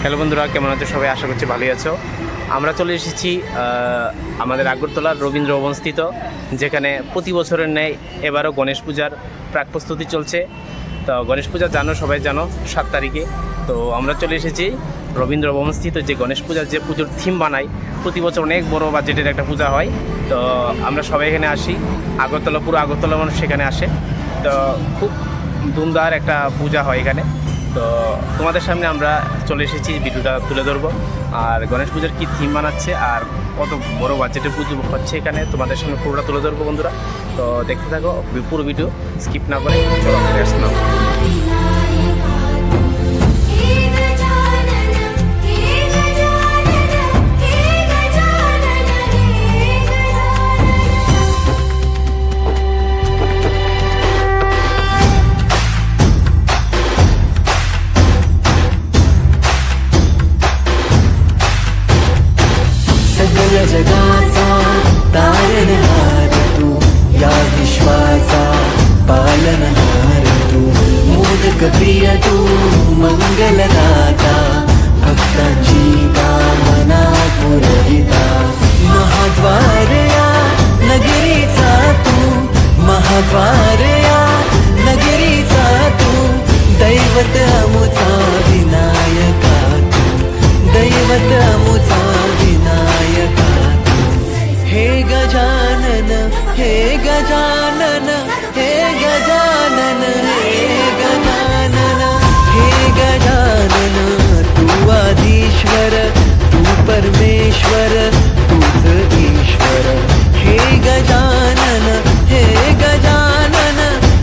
Hello বন্ধুরা, কেমন আছো সবাই? আশা করছি ভালোই আছো। আমরা চলে এসেছি আমাদের আগরতলার রবীন্দ্র ভবনস্থিত, যেখানে প্রতি বছরের ন্যায় এবারও গণেশ পূজার প্রাক প্রস্তুতি চলছে। তো গণেশ পূজা সবাই জানো 7 তারিখে। তো আমরা চলে এসেছি রবীন্দ্র ভবনস্থিত, যে গণেশ পূজার যে পুজোর থিম বানাই, প্রতি বছর অনেক বড় বাজেটের একটা পূজা হয়। তো আমরা সবাই এখানে আসি, পুরো আগরতলা মানুষ সেখানে আসে। তো খুব ধুমধার একটা পূজা হয় এখানে। তো তোমাদের সামনে আমরা চলে এসেছি, ভিডিওটা তুলে ধরবো। আর গণেশ পূজার কী থিম বানাচ্ছে আর কত বড় বাজেটের পুজো হচ্ছে এখানে, তোমাদের সামনে পুরোটা তুলে ধরবো বন্ধুরা। তো দেখতে থাকো পুরো ভিডিও, স্কিপ না করে। চলো লেটস নাও। जगाचा तारणहार तू, या विश्वाचा पालनहार तू, मोदक प्रिय तू, मंगलदाता, भक्तांची कामना पुरविता, महाद्वार या नगरीचा तू, महाद्वार या नगरीचा तू, दैवत अमुचा विनायका तू, दैवत अमुचा विनायका तू, हे गजानन, हे गजानन, हे गजानन, हे गजानन, हे गजानन, तू आदिश्वर, तू परमेश्वर, तूच ईश्वर, हे गजानन, हे गजानन,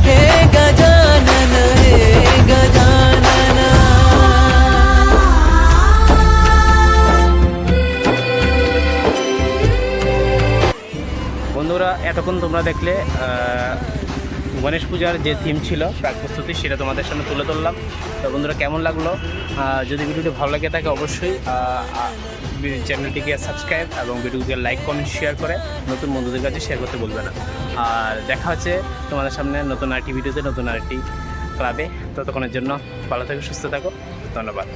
हे गजानन, हे गजानन। বন্ধুরা, এতক্ষণ তোমরা দেখলে গণেশ পূজার যে থিম ছিল প্রাক প্রস্তুতি, সেটা তোমাদের সামনে তুলে ধরলাম। তো বন্ধুরা, কেমন লাগলো? যদি ভিডিওটি ভালো লাগে থাকে অবশ্যই চ্যানেলটিকে সাবস্ক্রাইব এবং ভিডিওটিকে লাইক, কমেন্ট, শেয়ার করে নতুন বন্ধুদের কাছে শেয়ার করতে বলবে না। আর দেখা হচ্ছে তোমাদের সামনে নতুন আরেকটি ভিডিওতে, নতুন আরেকটি ক্লাবে। ততক্ষণের জন্য ভালো থাকো, সুস্থ থাকো। ধন্যবাদ।